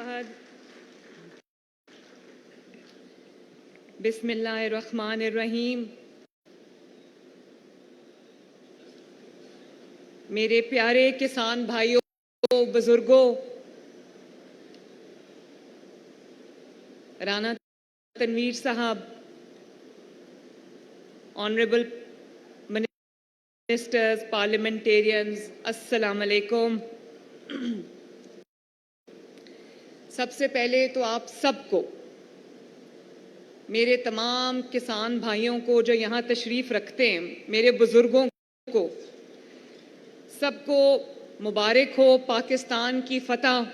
अहद बिस्मिल्लाहिर्रहमानिर्रहीम। मेरे प्यारे किसान भाइयों, बुजुर्गों, राना तनवीर साहब, ऑनरेबल मिनिस्टर्स, पार्लियामेंटेरियंस, अस्सलाम वालेकुम। सबसे पहले तो आप सबको, मेरे तमाम किसान भाइयों को जो यहाँ तशरीफ रखते हैं, मेरे बुजुर्गों को, सबको मुबारक हो पाकिस्तान की फतह।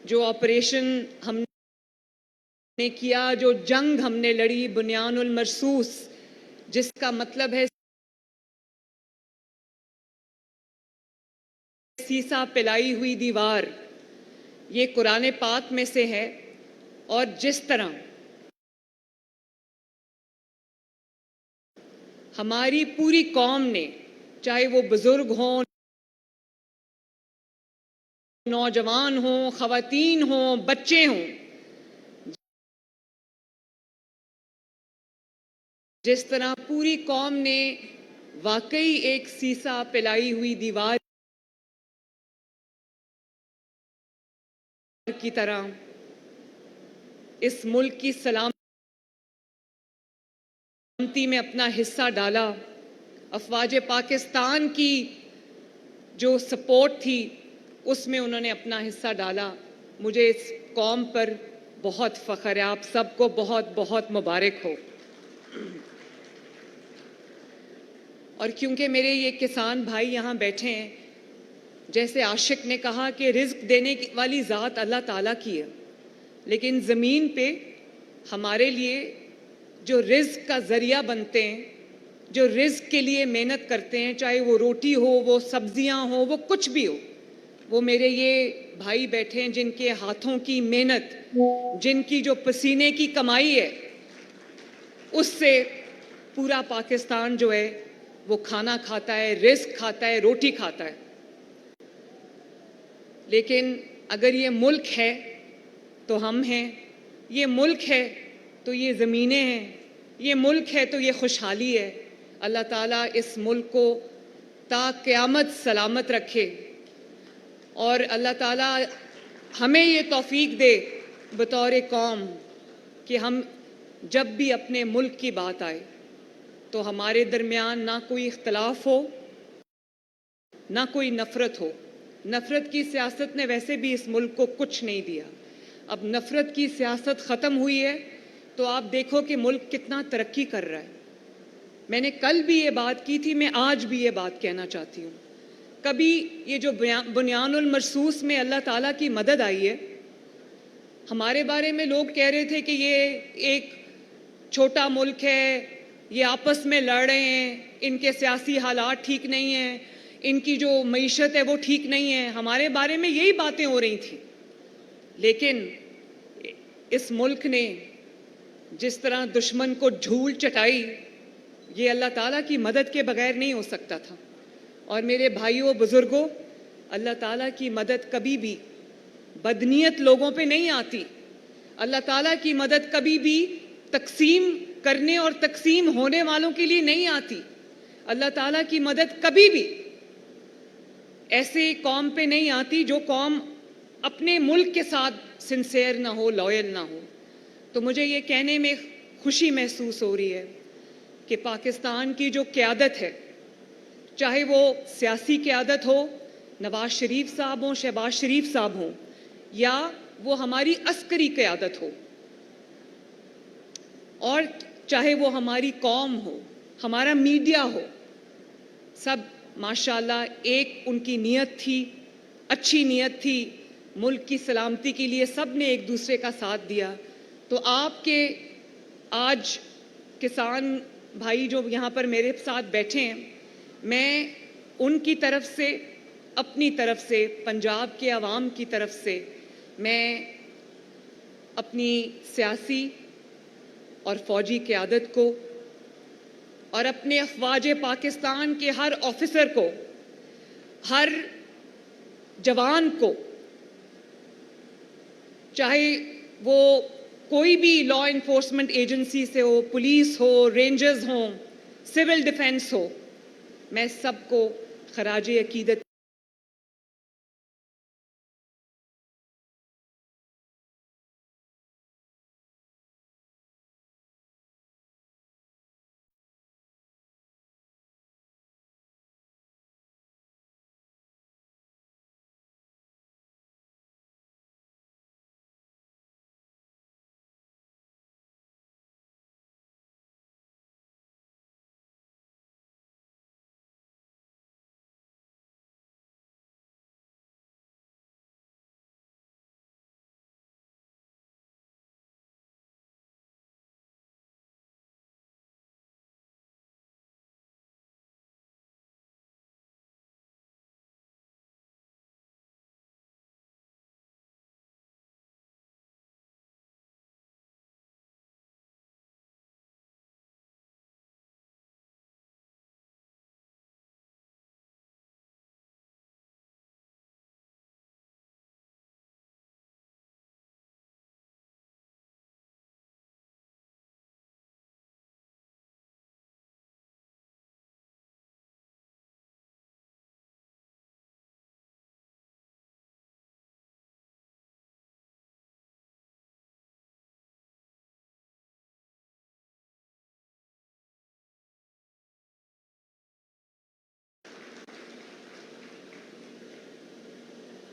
जो ऑपरेशन हमने किया, जो जंग हमने लड़ी बुनियानुल मरसूस, जिसका मतलब है सीसा पिलाई हुई दीवार, ये कुरान पाक में से है। और जिस तरह हमारी पूरी कौम ने, चाहे वो बुजुर्ग हों, नौजवान हों, खवातीन हों, बच्चे हों, जिस तरह पूरी कौम ने वाकई एक सीसा पिलाई हुई दीवार की तरह इस मुल्क की सलामती में अपना हिस्सा डाला। अफवाज पाकिस्तान की जो सपोर्ट थी उसमें उन्होंने अपना हिस्सा डाला। मुझे इस कौम पर बहुत फख्र है। आप सबको बहुत बहुत मुबारक हो। और क्योंकि मेरे ये किसान भाई यहाँ बैठे हैं, जैसे आशिक ने कहा कि रिज्क देने वाली ज़ात अल्लाह ताला की है, लेकिन ज़मीन पे हमारे लिए जो रिज्क का ज़रिया बनते हैं, जो रिज्क के लिए मेहनत करते हैं, चाहे वो रोटी हो, वो सब्जियां हो, वो कुछ भी हो, वो मेरे ये भाई बैठे हैं जिनके हाथों की मेहनत, जिनकी जो पसीने की कमाई है, उससे पूरा पाकिस्तान जो है वो खाना खाता है, रिज्क खाता है, रोटी खाता है। लेकिन अगर ये मुल्क है तो हम हैं, ये मुल्क है तो ये ज़मीनें हैं, ये मुल्क है तो ये खुशहाली है। अल्लाह ताला इस मुल्क को ता क़यामत सलामत रखे और अल्लाह ताला हमें ये तौफीक दे बतौर कौम कि हम जब भी अपने मुल्क की बात आए तो हमारे दरमियान ना कोई इख्तलाफ हो, ना कोई नफ़रत हो। नफ़रत की सियासत ने वैसे भी इस मुल्क को कुछ नहीं दिया। अब नफ़रत की सियासत ख़त्म हुई है तो आप देखो कि मुल्क कितना तरक्की कर रहा है। मैंने कल भी ये बात की थी, मैं आज भी ये बात कहना चाहती हूँ। कभी ये जो बुनियानुल मरसूस में अल्लाह ताला की मदद आई है, हमारे बारे में लोग कह रहे थे कि ये एक छोटा मुल्क है, ये आपस में लड़ रहे हैं, इनके सियासी हालात ठीक नहीं हैं, इनकी जो मईशत है वो ठीक नहीं है। हमारे बारे में यही बातें हो रही थी। लेकिन इस मुल्क ने जिस तरह दुश्मन को झूल चटाई, ये अल्लाह ताला की मदद के बगैर नहीं हो सकता था। और मेरे भाइयों बुजुर्गों, अल्लाह ताला की मदद कभी भी बदनीयत लोगों पे नहीं आती। अल्लाह ताला की मदद कभी भी तकसीम करने और तकसीम होने वालों के लिए नहीं आती। अल्लाह ताला की मदद कभी भी ऐसे कौम पे नहीं आती जो कौम अपने मुल्क के साथ सिंसेयर ना हो, लॉयल ना हो। तो मुझे ये कहने में खुशी महसूस हो रही है कि पाकिस्तान की जो क़यादत है, चाहे वो सियासी क़यादत हो, नवाज शरीफ साहब हों, शहबाज शरीफ साहब हों, या वो हमारी अस्करी क़यादत हो, और चाहे वो हमारी कौम हो, हमारा मीडिया हो, सब माशाल्लाह एक उनकी नीयत थी, अच्छी नीयत थी, मुल्क की सलामती के लिए सब ने एक दूसरे का साथ दिया। तो आपके आज किसान भाई जो यहाँ पर मेरे साथ बैठे हैं, मैं उनकी तरफ से, अपनी तरफ से, पंजाब के अवाम की तरफ से, मैं अपनी सियासी और फौजी क़यादत को और अपने अफवाज पाकिस्तान के हर ऑफिसर को, हर जवान को, चाहे वो कोई भी लॉ इन्फोर्समेंट एजेंसी से हो, पुलिस हो, रेंजर्स हो, सिविल डिफेंस हो, मैं सबको खराज अकीदत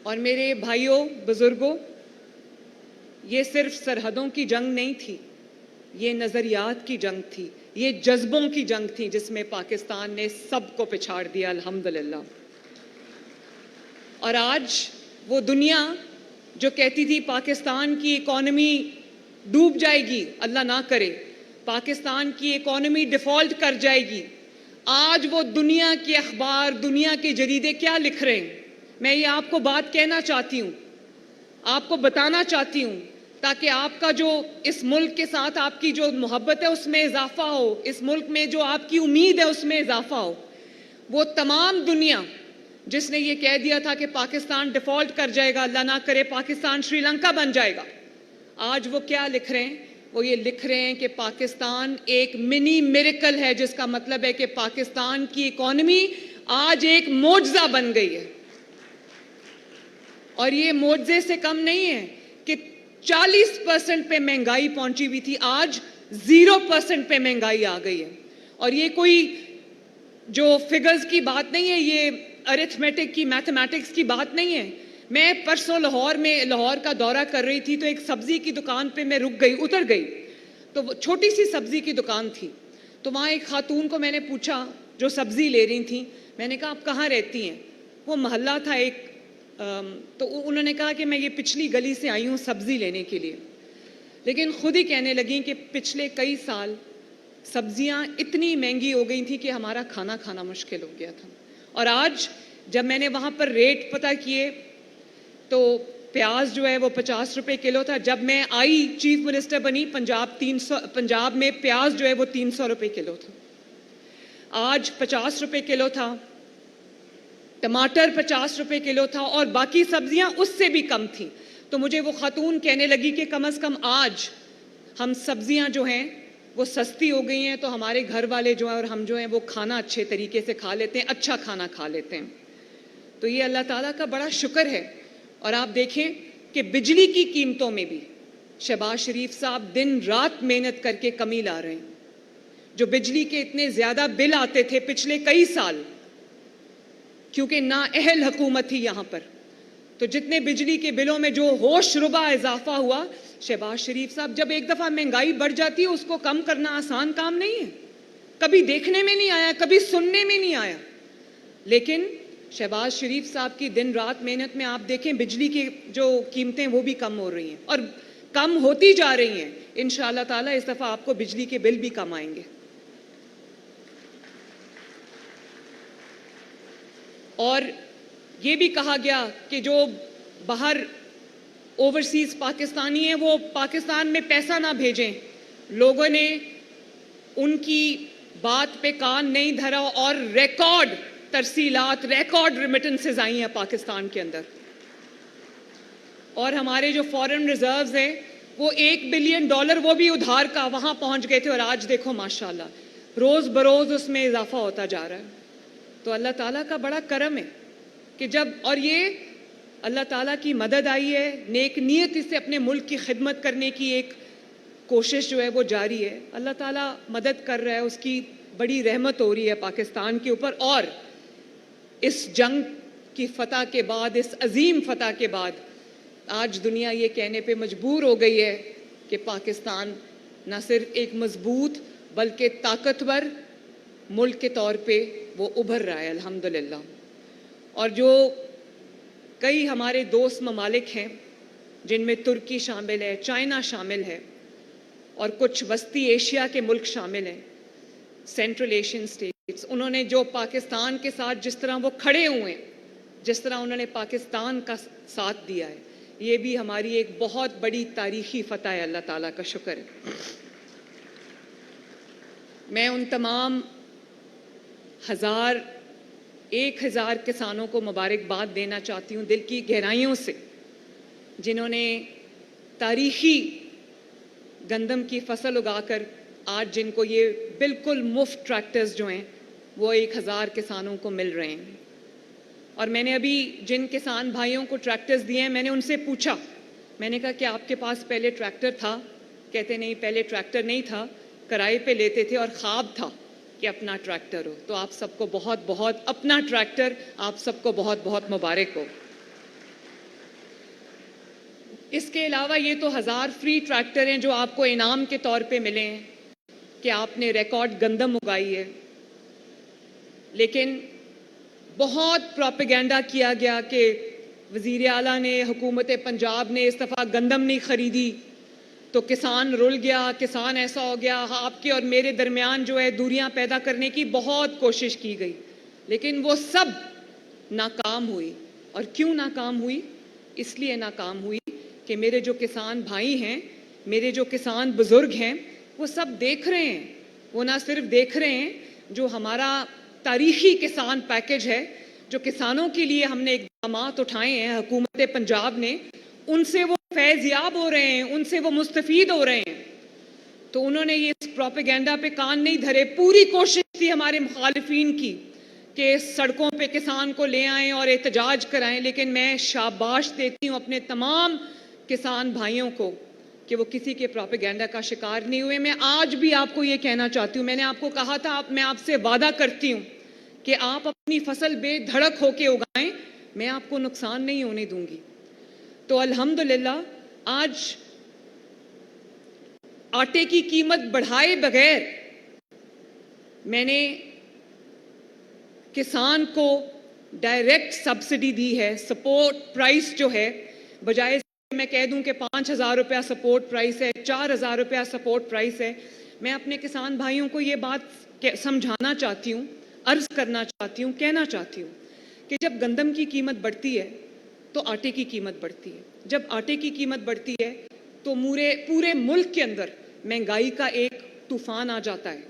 और मेरे भाइयों, बुजुर्गों, ये सिर्फ सरहदों की जंग नहीं थी, ये नज़रियात की जंग थी, ये जज्बों की जंग थी, जिसमें पाकिस्तान ने सबको पिछाड़ दिया अल्हम्दुलिल्लाह। और आज वो दुनिया जो कहती थी पाकिस्तान की इकॉनमी डूब जाएगी, अल्लाह ना करे, पाकिस्तान की इकॉनमी डिफॉल्ट कर जाएगी, आज वो दुनिया के अखबार, दुनिया के जरीदे क्या लिख रहे हैं? मैं ये आपको बात कहना चाहती हूँ, आपको बताना चाहती हूँ, ताकि आपका जो इस मुल्क के साथ आपकी जो मोहब्बत है उसमें इजाफा हो, इस मुल्क में जो आपकी उम्मीद है उसमें इजाफा हो। वो तमाम दुनिया जिसने ये कह दिया था कि पाकिस्तान डिफॉल्ट कर जाएगा, अल्लाह ना करे पाकिस्तान श्रीलंका बन जाएगा, आज वो क्या लिख रहे हैं? वो ये लिख रहे हैं कि पाकिस्तान एक मिनी मिरेकल है, जिसका मतलब है कि पाकिस्तान की इकॉनमी आज एक मोजज़ा बन गई है। और ये मोजज़े से कम नहीं है कि 40% पे महंगाई पहुंची हुई थी, आज 0% पे महंगाई आ गई है। और ये कोई जो फिगर्स की बात नहीं है, ये अरिथमेटिक की, मैथमेटिक्स की बात नहीं है। मैं परसों लाहौर का दौरा कर रही थी, तो एक सब्जी की दुकान पे मैं रुक गई, उतर गई, तो छोटी सी सब्जी की दुकान थी, तो वहाँ एक खातून को मैंने पूछा जो सब्जी ले रही थी, मैंने कहा आप कहाँ रहती हैं? वो मोहल्ला था एक, तो उन्होंने कहा कि मैं ये पिछली गली से आई हूँ सब्जी लेने के लिए। लेकिन खुद ही कहने लगी कि पिछले कई साल सब्जियां इतनी महंगी हो गई थी कि हमारा खाना खाना मुश्किल हो गया था। और आज जब मैंने वहाँ पर रेट पता किए तो प्याज जो है वो 50 रुपये किलो था। जब मैं आई, चीफ मिनिस्टर बनी, पंजाब में प्याज जो है वो 300 रुपये किलो था, आज 50 रुपये किलो था। टमाटर 50 रुपये किलो था और बाकी सब्जियां उससे भी कम थी। तो मुझे वो खातून कहने लगी कि कम से कम आज हम सब्जियां जो हैं वो सस्ती हो गई हैं, तो हमारे घर वाले जो हैं और हम जो हैं वो खाना अच्छे तरीके से खा लेते हैं, अच्छा खाना खा लेते हैं। तो ये अल्लाह ताला का बड़ा शुक्र है। और आप देखें कि बिजली की कीमतों में भी शहबाज शरीफ साहब दिन रात मेहनत करके कमी ला रहे हैं। जो बिजली के इतने ज़्यादा बिल आते थे पिछले कई साल, क्योंकि नाअहल हुकूमत थी यहाँ पर, तो जितने बिजली के बिलों में जो होश रुबा इजाफा हुआ, शहबाज शरीफ साहब, जब एक दफ़ा महंगाई बढ़ जाती है उसको कम करना आसान काम नहीं है। कभी देखने में नहीं आया, कभी सुनने में नहीं आया, लेकिन शहबाज शरीफ साहब की दिन रात मेहनत में आप देखें बिजली की जो कीमतें वो भी कम हो रही हैं और कम होती जा रही हैं। इंशाअल्लाह ताला इस दफ़ा आपको बिजली के बिल भी कम आएंगे। और ये भी कहा गया कि जो बाहर ओवरसीज पाकिस्तानी हैं वो पाकिस्तान में पैसा ना भेजें। लोगों ने उनकी बात पे कान नहीं धरा और रिकॉर्ड तरसीलात, रिकॉर्ड रिमिटेंसेस आई हैं पाकिस्तान के अंदर। और हमारे जो फॉरेन रिजर्व्स हैं वो $1 बिलियन वो भी उधार का वहाँ पहुँच गए थे, और आज देखो माशाल्लाह रोज़ बरोज़ उसमें इजाफा होता जा रहा है। तो अल्लाह ताला का बड़ा करम है कि जब, और ये अल्लाह ताला की मदद आई है, नेक नीयत से अपने मुल्क की खिदमत करने की एक कोशिश जो है वो जारी है। अल्लाह ताला मदद कर रहा है, उसकी बड़ी रहमत हो रही है पाकिस्तान के ऊपर। और इस जंग की फतह के बाद, इस अजीम फतह के बाद आज दुनिया ये कहने पे मजबूर हो गई है कि पाकिस्तान न सिर्फ एक मजबूत बल्कि ताकतवर मुल्क के तौर पे वो उभर रहा है अल्हम्दुलिल्लाह। और जो कई हमारे दोस्त ममालिक हैं जिनमें तुर्की शामिल है, चाइना शामिल है, और कुछ वस्ती एशिया के मुल्क शामिल हैं, सेंट्रल एशियन स्टेट्स, उन्होंने जो पाकिस्तान के साथ जिस तरह वो खड़े हुए हैं, जिस तरह उन्होंने पाकिस्तान का साथ दिया है, ये भी हमारी एक बहुत बड़ी तारीखी फतह है। अल्लाह ताला का शुक्र है। मैं उन तमाम 1000 किसानों को मुबारकबाद देना चाहती हूँ दिल की गहराइयों से, जिन्होंने तारीखी गंदम की फसल उगाकर आज जिनको ये बिल्कुल मुफ्त ट्रैक्टर्स जो हैं वो 1000 किसानों को मिल रहे हैं। और मैंने अभी जिन किसान भाइयों को ट्रैक्टर्स दिए हैं, मैंने उनसे पूछा, मैंने कहा कि आपके पास पहले ट्रैक्टर था? कहते नहीं, पहले ट्रैक्टर नहीं था, किराए पे लेते थे और ख्वाब था कि अपना ट्रैक्टर हो। तो आप सबको बहुत बहुत, अपना ट्रैक्टर, आप सबको बहुत बहुत मुबारक हो। इसके अलावा ये तो 1000 फ्री ट्रैक्टर हैं जो आपको इनाम के तौर पे मिले हैं कि आपने रिकॉर्ड गंदम उगाई है। लेकिन बहुत प्रोपेगेंडा किया गया कि वज़ीर आला ने, हुकूमत पंजाब ने इस दफ़ा गंदम नहीं ख़रीदी तो किसान रुल गया, किसान ऐसा हो गया। आपके और मेरे दरमियान जो है दूरियां पैदा करने की बहुत कोशिश की गई, लेकिन वो सब नाकाम हुई। और क्यों नाकाम हुई? इसलिए नाकाम हुई कि मेरे जो किसान भाई हैं, मेरे जो किसान बुजुर्ग हैं, वो सब देख रहे हैं। वो ना सिर्फ देख रहे हैं, जो हमारा तारीखी किसान पैकेज है, जो किसानों के लिए हमने इक़दामात उठाए हैं हुकूमत पंजाब ने, उनसे वो फैज़याब हो रहे हैं, उनसे वो मुस्तफ़ीद हो रहे हैं। तो उन्होंने ये इस प्रोपेगेंडा पे कान नहीं धरे। पूरी कोशिश थी हमारे मुखालिफिन की कि सड़कों पे किसान को ले आएं और एहतजाज कराएं, लेकिन मैं शाबाश देती हूँ अपने तमाम किसान भाइयों को कि वो किसी के प्रोपेगेंडा का शिकार नहीं हुए। मैं आज भी आपको ये कहना चाहती हूँ, मैंने आपको कहा था, मैं आपसे वादा करती हूँ कि आप अपनी फसल बेधड़क होके उगाएं, मैं आपको नुकसान नहीं होने दूंगी। तो अल्हम्दुलिल्लाह आज आटे की कीमत बढ़ाए बगैर मैंने किसान को डायरेक्ट सब्सिडी दी है। सपोर्ट प्राइस जो है, बजाय मैं कह दूं कि 5000 रुपया सपोर्ट प्राइस है, 4000 रुपया सपोर्ट प्राइस है, मैं अपने किसान भाइयों को ये बात समझाना चाहती हूँ, अर्ज करना चाहती हूँ, कहना चाहती हूँ कि जब गंदम की कीमत बढ़ती है तो आटे की कीमत बढ़ती है। जब आटे की कीमत बढ़ती है तो पूरे मुल्क के अंदर महंगाई का एक तूफान आ जाता है।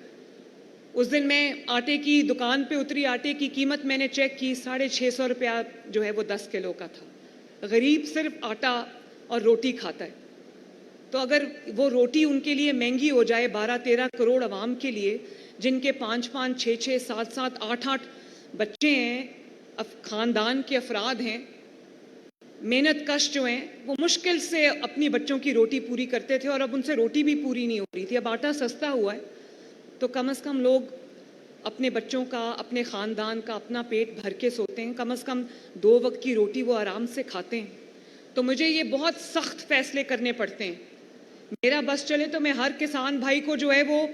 उस दिन मैं आटे की दुकान पे उतरी, आटे की कीमत मैंने चेक की, 650 रुपया जो है वो 10 किलो का था। गरीब सिर्फ आटा और रोटी खाता है, तो अगर वो रोटी उनके लिए महंगी हो जाए, 12-13 करोड़ अवाम के लिए, जिनके 5-5, 6-6, 7-7, 8-8 बच्चे हैं, ख़ानदान के अफराद हैं, मेहनत कश जो हैं, वो मुश्किल से अपनी बच्चों की रोटी पूरी करते थे और अब उनसे रोटी भी पूरी नहीं हो रही थी। अब आटा सस्ता हुआ है तो कम से कम लोग अपने बच्चों का, अपने ख़ानदान का अपना पेट भर के सोते हैं, कम से कम 2 वक्त की रोटी वो आराम से खाते हैं। तो मुझे ये बहुत सख्त फैसले करने पड़ते हैं। मेरा बस चले तो मैं हर किसान भाई को जो है वो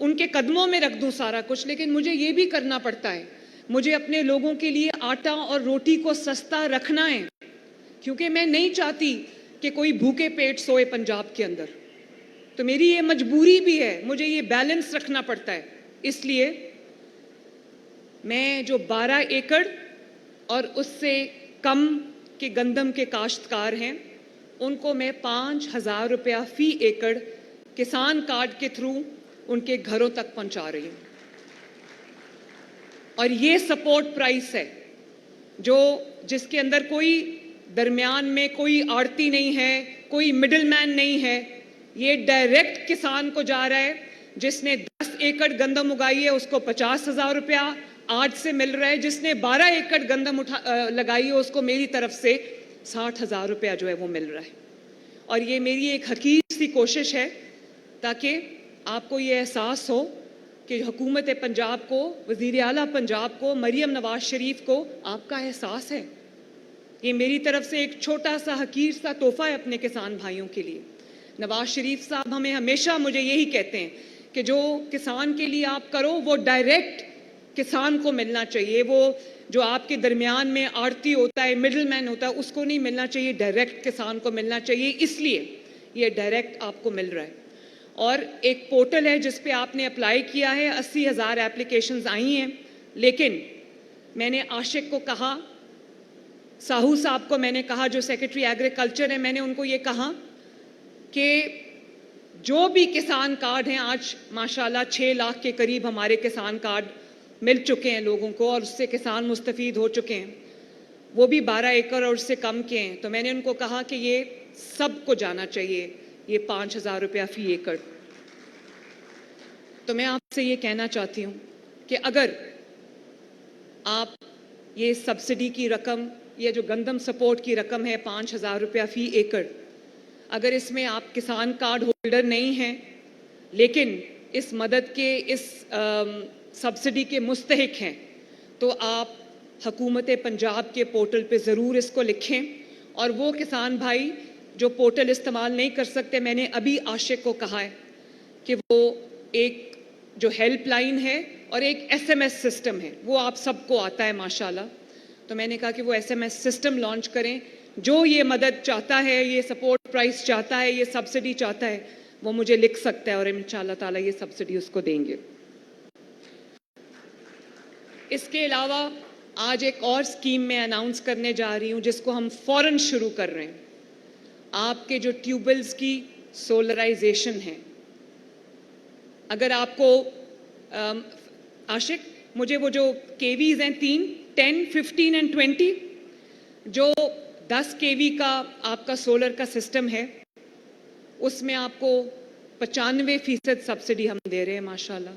उनके कदमों में रख दूं सारा कुछ, लेकिन मुझे ये भी करना पड़ता है, मुझे अपने लोगों के लिए आटा और रोटी को सस्ता रखना है, क्योंकि मैं नहीं चाहती कि कोई भूखे पेट सोए पंजाब के अंदर। तो मेरी ये मजबूरी भी है, मुझे ये बैलेंस रखना पड़ता है। इसलिए मैं जो 12 एकड़ और उससे कम के गंदम के काश्तकार हैं, उनको मैं 5000 रुपया फ़ी एकड़ किसान कार्ड के थ्रू उनके घरों तक पहुंचा रही हूं। और ये सपोर्ट प्राइस है जिसके अंदर कोई दरमियान में कोई आड़ती नहीं है, कोई मिडिलमैन नहीं है। ये डायरेक्ट किसान को जा रहा है। जिसने 10 एकड़ गंदम उगाई है उसको 50,000 रुपया आज से मिल रहा है। जिसने 12 एकड़ गंदम लगाई है उसको मेरी तरफ से 60,000 रुपया जो है वो मिल रहा है। और ये मेरी एक हकीर सी कोशिश है ताकि आपको ये एहसास हो कि हुकूमत पंजाब को, वज़ीर आला पंजाब को, मरियम नवाज शरीफ को आपका एहसास है। ये मेरी तरफ से एक छोटा सा हकीर सा तोहफा है अपने किसान भाइयों के लिए। नवाज शरीफ साहब हमें हमेशा मुझे यही कहते हैं कि जो किसान के लिए आप करो वो डायरेक्ट किसान को मिलना चाहिए। वो जो आपके दरमियान में आड़ती होता है, मिडिलमैन होता है, उसको नहीं मिलना चाहिए, डायरेक्ट किसान को मिलना चाहिए। इसलिए ये डायरेक्ट आपको मिल रहा है। और एक पोर्टल है जिस पे आपने अप्लाई किया है, 80,000 एप्लीकेशंस आई हैं। लेकिन मैंने आशिक को कहा, साहू साहब को मैंने कहा जो सेक्रेटरी एग्रीकल्चर है, मैंने उनको ये कहा कि जो भी किसान कार्ड हैं, आज माशाल्लाह 6 लाख के करीब हमारे किसान कार्ड मिल चुके हैं लोगों को और उससे किसान मुस्तफ़ीद हो चुके हैं, वो भी 12 एकड़ और उससे कम के हैं। तो मैंने उनको कहा कि ये सबको जाना चाहिए, ये 5,000 रुपया फी एकड़। तो मैं आपसे ये कहना चाहती हूँ कि अगर आप ये सब्सिडी की रकम, ये जो गंदम सपोर्ट की रकम है 5,000 रुपया फी एकड़, अगर इसमें आप किसान कार्ड होल्डर नहीं हैं लेकिन इस मदद के, इस सब्सिडी के मुस्तहिक हैं, तो आप हुकूमत पंजाब के पोर्टल पे ज़रूर इसको लिखें। और वो किसान भाई जो पोर्टल इस्तेमाल नहीं कर सकते, मैंने अभी आशिक को कहा है कि वो एक जो हेल्पलाइन है और एक SMS सिस्टम है, वो आप सबको आता है माशाल्लाह। तो मैंने कहा कि वो SMS सिस्टम लॉन्च करें। जो ये मदद चाहता है, ये सपोर्ट प्राइस चाहता है, ये सब्सिडी चाहता है, वो मुझे लिख सकता है और इंशाअल्लाह ताला ये सब्सिडी उसको देंगे। इसके अलावा आज एक और स्कीम मैं अनाउंस करने जा रही हूँ जिसको हम फौरन शुरू कर रहे हैं। आपके जो ट्यूबवेल्स की सोलराइजेशन है, अगर आपको आशिक, मुझे वो जो केवीज हैं 3, 10, 15 एंड 20, जो 10 केवी का आपका सोलर का सिस्टम है, उसमें आपको 95% सब्सिडी हम दे रहे हैं माशाल्लाह।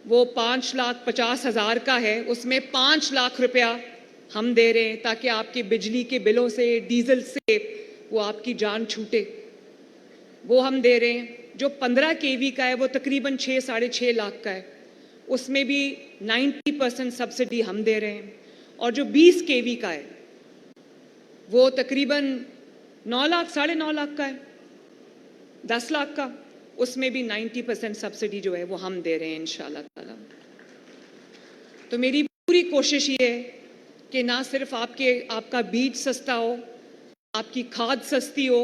वो 5,50,000 का है, उसमें 5 लाख रुपया हम दे रहे हैं ताकि आपके बिजली के बिलों से, डीजल से वो आपकी जान छूटे, वो हम दे रहे हैं। जो 15 केवी का है वो तकरीबन 6-6.5 लाख का है, उसमें भी 90% सब्सिडी हम दे रहे हैं। और जो 20 केवी का है वो तकरीबन 9 लाख, 9.5 लाख का है, 10 लाख का, उसमें भी 90% सब्सिडी जो है वो हम दे रहे हैं इंशाअल्लाह ताला। तो मेरी पूरी कोशिश ये है कि ना सिर्फ आपका बीज सस्ता हो, आपकी खाद सस्ती हो,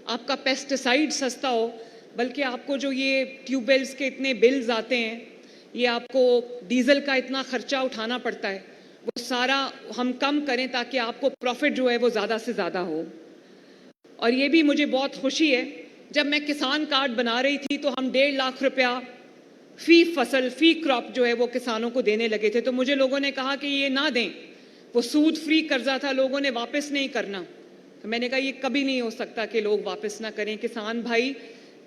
आपका पेस्टिसाइड सस्ता हो, बल्कि आपको जो ये ट्यूबवेल्स के इतने बिल्स आते हैं, ये आपको डीजल का इतना खर्चा उठाना पड़ता है, वो सारा हम कम करें ताकि आपको प्रॉफिट जो है वो ज़्यादा से ज़्यादा हो। और ये भी मुझे बहुत खुशी है, जब मैं किसान कार्ड बना रही थी तो हम 1.5 लाख रुपया फी फसल, फी क्रॉप जो है वो किसानों को देने लगे थे। तो मुझे लोगों ने कहा कि ये ना दें, वो सूद फ्री कर्जा था, लोगों ने वापस नहीं करना। तो मैंने कहा ये कभी नहीं हो सकता कि लोग वापस ना करें। किसान भाई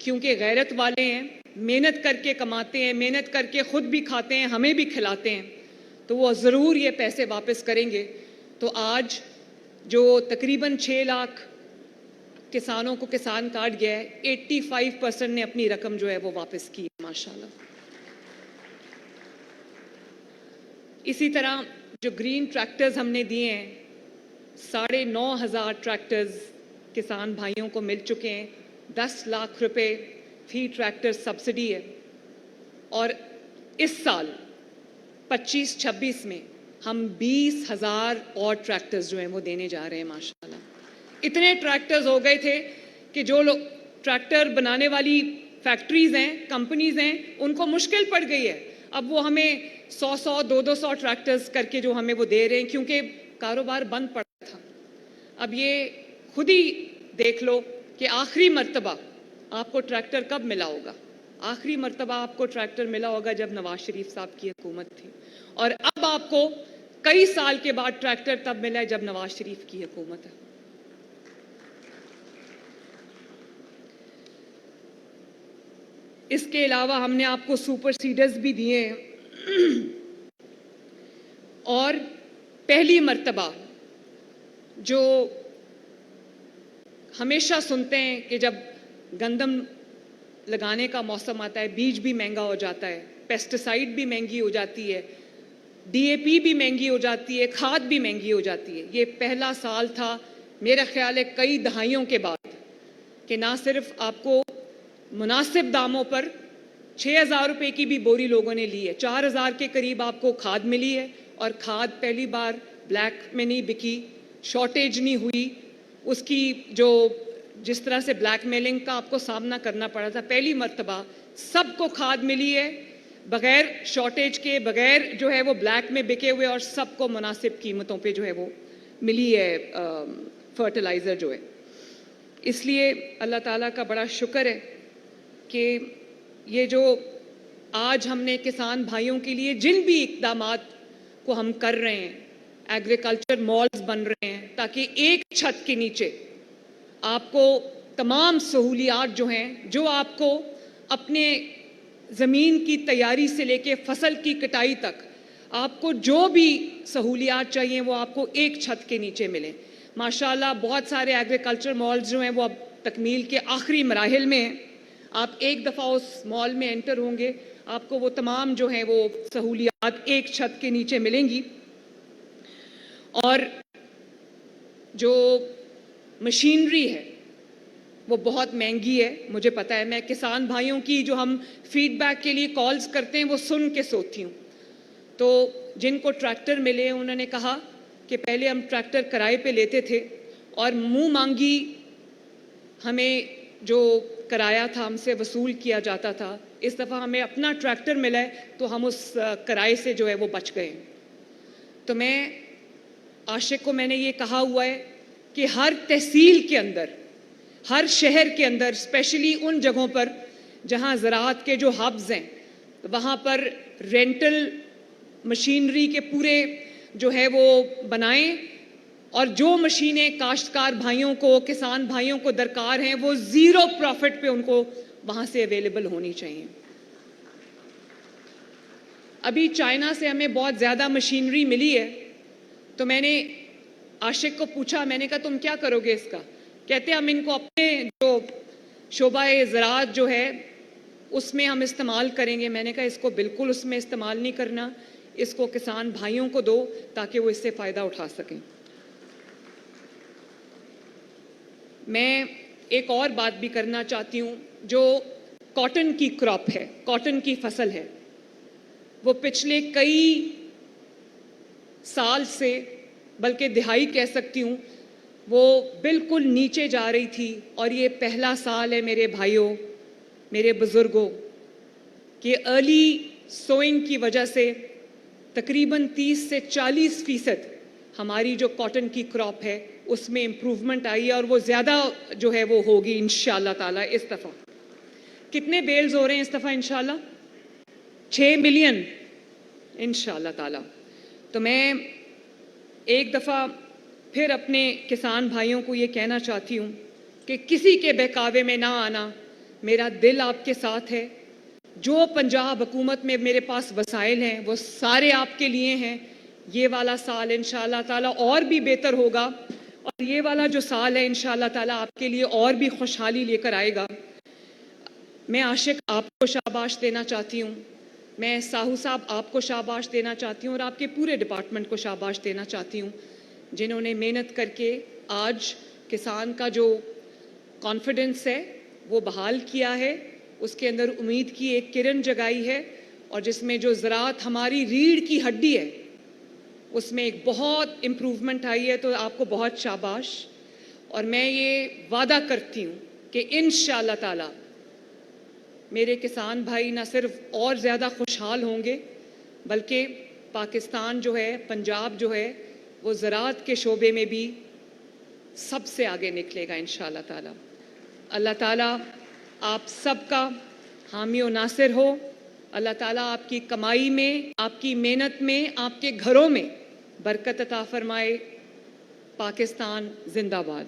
क्योंकि गैरत वाले हैं, मेहनत करके कमाते हैं, मेहनत करके खुद भी खाते हैं, हमें भी खिलाते हैं, तो वो ज़रूर ये पैसे वापस करेंगे। तो आज जो तकरीबन 6 लाख किसानों को किसान कार्ड गया है, 85% ने अपनी रकम जो है वो वापस की माशाल्लाह। इसी तरह जो ग्रीन ट्रैक्टर्स हमने दिए हैं, 9,500 ट्रैक्टर्स किसान भाइयों को मिल चुके हैं। 10 लाख रुपए फी ट्रैक्टर सब्सिडी है। और इस साल 25-26 में हम 20,000 और ट्रैक्टर्स जो हैं वो देने जा रहे हैं माशाल्लाह। इतने ट्रैक्टर्स हो गए थे कि जो लोग ट्रैक्टर बनाने वाली फैक्ट्रीज हैं, कंपनीज हैं, उनको मुश्किल पड़ गई है। अब वो हमें 100-100, 200 ट्रैक्टर्स करके जो हमें वो दे रहे हैं, क्योंकि कारोबार बंद पड़ा था। अब ये खुद ही देख लो कि आखिरी मर्तबा आपको ट्रैक्टर कब मिला होगा। आखिरी मर्तबा आपको ट्रैक्टर मिला होगा जब नवाज शरीफ साहब की हुकूमत थी, और अब आपको कई साल के बाद ट्रैक्टर तब मिला है जब नवाज शरीफ की हुकूमत है। इसके अलावा हमने आपको सुपर सीडर्स भी दिए हैं, और पहली मर्तबा जो हमेशा सुनते हैं कि जब गंदम लगाने का मौसम आता है बीज भी महंगा हो जाता है, पेस्टिसाइड भी महंगी हो जाती है, डीएपी भी महंगी हो जाती है, खाद भी महंगी हो जाती है। ये पहला साल था मेरा ख्याल है कई दहाइयों के बाद कि ना सिर्फ आपको मुनासिब दामों पर 6,000 रुपए की भी बोरी लोगों ने ली है, 4,000 के करीब आपको खाद मिली है, और खाद पहली बार ब्लैक में नहीं बिकी, शॉर्टेज नहीं हुई, उसकी जो जिस तरह से ब्लैकमेलिंग का आपको सामना करना पड़ा था, पहली मर्तबा सबको खाद मिली है बगैर शॉर्टेज के, बगैर जो है वो ब्लैक में बिके हुए, और सबको मुनासिब कीमतों पे जो है वो मिली है फर्टिलाइज़र जो है। इसलिए अल्लाह ताला का बड़ा शुक्र है कि ये जो आज हमने किसान भाइयों के लिए जिन भी इक़दामात को हम कर रहे हैं, एग्रीकल्चर मॉल्स बन रहे हैं ताकि एक छत के नीचे आपको तमाम सहूलियात जो हैं, जो आपको अपने ज़मीन की तैयारी से लेके फसल की कटाई तक आपको जो भी सहूलियात चाहिए वो आपको एक छत के नीचे मिले। माशाल्लाह बहुत सारे एग्रीकल्चर मॉल्स जो हैं वो अब तकमील के आखिरी मराहिल में हैं। आप एक दफ़ा उस मॉल में एंटर होंगे, आपको वो तमाम जो हैं वो सहूलियात एक छत के नीचे मिलेंगी। और जो मशीनरी है वो बहुत महंगी है, मुझे पता है। मैं किसान भाइयों की जो हम फीडबैक के लिए कॉल्स करते हैं वो सुन के सोती हूँ। तो जिनको ट्रैक्टर मिले उन्होंने कहा कि पहले हम ट्रैक्टर किराए पे लेते थे और मुंह मांगी हमें जो किराया था हमसे वसूल किया जाता था, इस दफ़ा हमें अपना ट्रैक्टर मिला है तो हम उस किराए से जो है वो बच गए। तो मैं आशिक को मैंने ये कहा हुआ है कि हर तहसील के अंदर, हर शहर के अंदर, स्पेशली उन जगहों पर जहां ज़राअत के जो हब्स हैं, वहाँ पर रेंटल मशीनरी के पूरे जो है वो बनाएं, और जो मशीनें काश्तकार भाइयों को, किसान भाइयों को दरकार हैं वो ज़ीरो प्रॉफिट पे उनको वहाँ से अवेलेबल होनी चाहिए। अभी चाइना से हमें बहुत ज़्यादा मशीनरी मिली है, तो मैंने आशिक को पूछा, मैंने कहा तुम क्या करोगे इसका? कहते हम इनको अपने जो शोबाए ज़राअत जो है उसमें हम इस्तेमाल करेंगे। मैंने कहा इसको बिल्कुल उसमें इस्तेमाल नहीं करना, इसको किसान भाइयों को दो ताकि वो इससे फ़ायदा उठा सकें। मैं एक और बात भी करना चाहती हूँ, जो कॉटन की क्रॉप है, कॉटन की फसल है, वो पिछले कई साल से, बल्कि दिहाई कह सकती हूँ, वो बिल्कुल नीचे जा रही थी। और ये पहला साल है मेरे भाइयों, मेरे बुज़ुर्गों, कि अर्ली सोइंग की वजह से तकरीबन 30 से 40% हमारी जो कॉटन की क्रॉप है उसमें इम्प्रूवमेंट आई है, और वो ज़्यादा जो है वो होगी इंशाअल्लाह ताला। इस दफ़ा कितने बेल्स हो रहे हैं इस दफ़ा? इंशाअल्लाह 6 मिलियन इंशाअल्लाह ताला। तो मैं एक दफ़ा फिर अपने किसान भाइयों को ये कहना चाहती हूँ कि किसी के बहकावे में ना आना, मेरा दिल आपके साथ है। जो पंजाब हुकूमत में मेरे पास वसाइल हैं वो सारे आपके लिए हैं। ये वाला साल इंशाअल्लाह ताला और भी बेहतर होगा, और ये वाला जो साल है इंशाअल्लाह ताला आपके लिए और भी खुशहाली लेकर आएगा। मैं आशिक आपको शाबाश देना चाहती हूँ, मैं साहू साहब आपको शाबाश देना चाहती हूँ, और आपके पूरे डिपार्टमेंट को शाबाश देना चाहती हूँ, जिन्होंने मेहनत करके आज किसान का जो कॉन्फिडेंस है वो बहाल किया है, उसके अंदर उम्मीद की एक किरण जगाई है, और जिसमें जो ज़राअत हमारी रीढ़ की हड्डी है उसमें एक बहुत इम्प्रूवमेंट आई है। तो आपको बहुत शाबाश। और मैं ये वादा करती हूँ कि इंशाअल्लाह ताला मेरे किसान भाई ना सिर्फ और ज़्यादा खुशहाल होंगे, बल्कि पाकिस्तान जो है, पंजाब जो है, वो ज़राअत के शोबे में भी सबसे आगे निकलेगा इंशाअल्लाह ताला। अल्लाह ताला आप सबका हामी और नासिर हो। अल्लाह ताला आपकी कमाई में, आपकी मेहनत में, आपके घरों में बरकत अता फरमाए। पाकिस्तान जिंदाबाद।